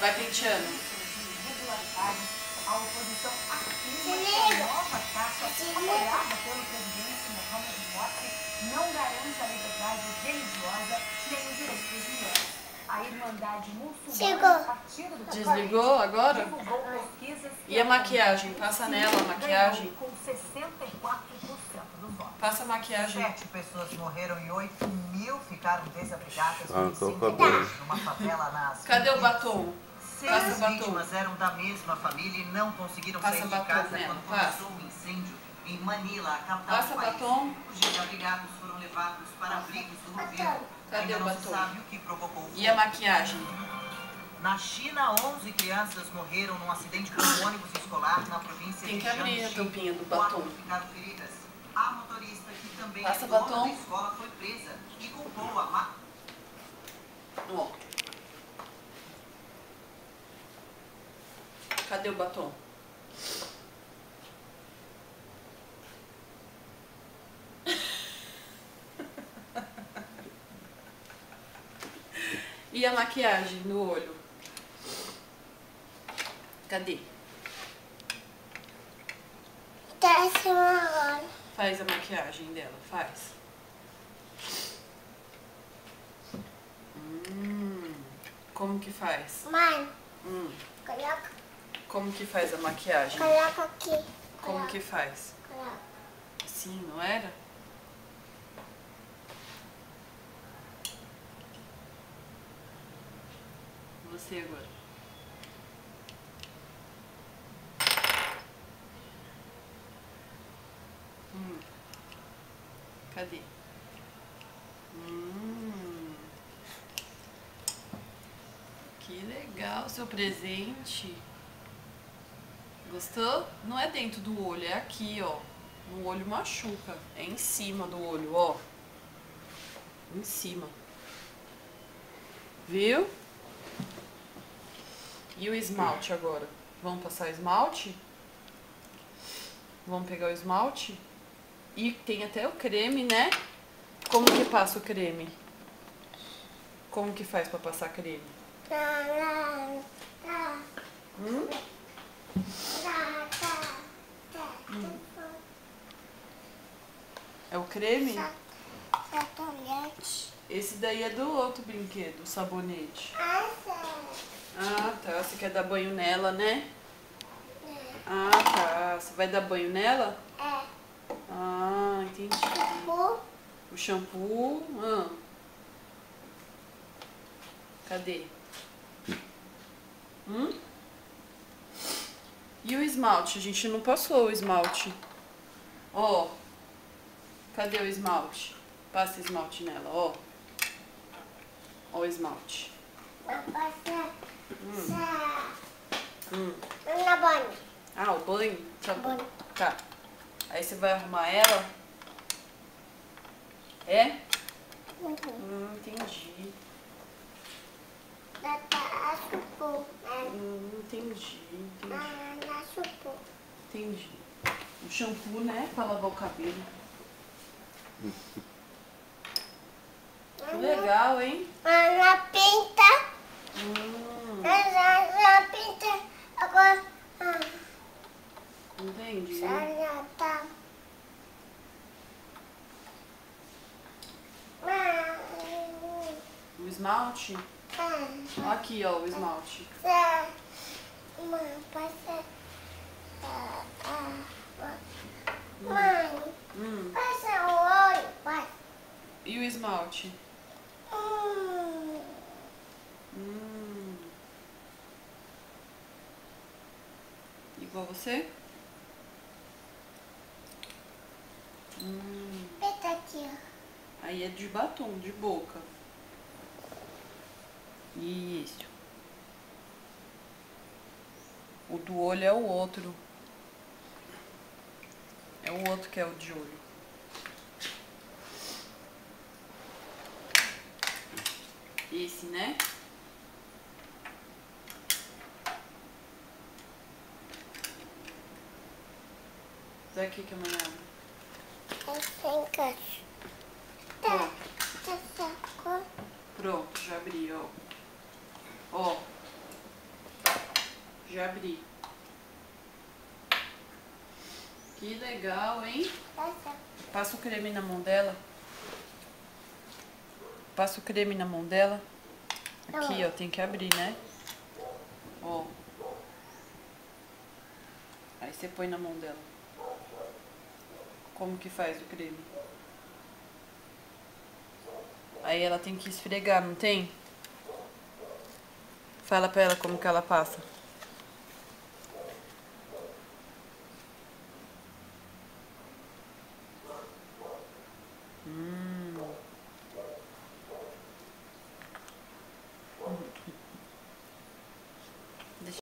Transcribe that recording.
Vai penteando. A oposição afirma que a nova taxa apoiada pelo presidente Mohamed Morsi não garante a liberdade religiosa nem os direitos das mulheres. A Irmandade Muçulmana, partido do Desligou agora? divulgou pesquisas E a maquiagem? Passa nela a maquiagem. com 64% dos votos. Passa a maquiagem. 7 pessoas morreram e 8.000 ficaram desabrigadas Ah, no incêndio acabou. numa favela nas Cadê o Filipinas. batom? Passa 6 batom. vítimas eram da mesma família e não conseguiram Passa sair de batom casa nela, quando passa. começou o incêndio em Manila, a capital Passa do país. batom. Os desabrigados foram levados para abrigos do governo. Cadê Ainda o não se batom? sabe o que provocou o fogo. E a maquiagem? Na China, 11 crianças morreram num acidente com um ônibus escolar na província Tem de que abrir a Jiangxi. tampinha do 4 batom. ficaram feridas. A motorista, que também Passa é dona batom. da escola, foi presa e culpou a má... Ó. Cadê o batom? E a maquiagem no olho? Cadê? Tá assim agora. Faz a maquiagem dela, faz. Como que faz? Mãe, coloca Como que faz a maquiagem? aqui. Como que faz? Coloca. Assim, não era? Você agora. Cadê? Que legal seu presente. Gostou? Não é dentro do olho, é aqui, ó. No olho machuca. É em cima do olho, ó. Em cima. Viu? E o esmalte agora? Vamos passar esmalte? Vamos pegar o esmalte? E tem até o creme, né? Como que passa o creme? Como que faz pra passar creme? É o creme? Satonete. Esse daí é do outro brinquedo, o sabonete. Ah, tá. Você quer dar banho nela, né? Ah, tá. Você vai dar banho nela? É. Ah, entendi. O shampoo. Cadê? E o esmalte? A gente não passou o esmalte. Ó. Cadê o esmalte? Passa esmalte nela, ó. Ó o esmalte. Não passa. Na banho. Ah, o banho? Tá bom. Banho. Tá. Aí você vai arrumar ela? É? Entendi. Tá chupou. Entendi. Na chupou. Entendi. O shampoo, né? Pra lavar o cabelo. Que legal, hein? Na pinta. Na pinta. Agora. Entendi. Já tá. O esmalte? Aqui, ó, o esmalte. Mãe, passa. Mãe, passa o olho, passa. E o esmalte? Igual você? Aperta aqui, ó. Aí é de batom, de boca. Isso. O do olho é o outro. É o outro que é o de olho. Esse, né? Daqui que amanhã. Esse encaixa. Ó, Tá sacou? pronto, já abri, ó. Ó. Já abri. Que legal, hein? Passa o creme na mão dela. Passa o creme na mão dela. Aqui, ó, tem que abrir, né? Ó. Aí você põe na mão dela. Como que faz o creme? Aí ela tem que esfregar, não tem? Fala pra ela como que ela passa.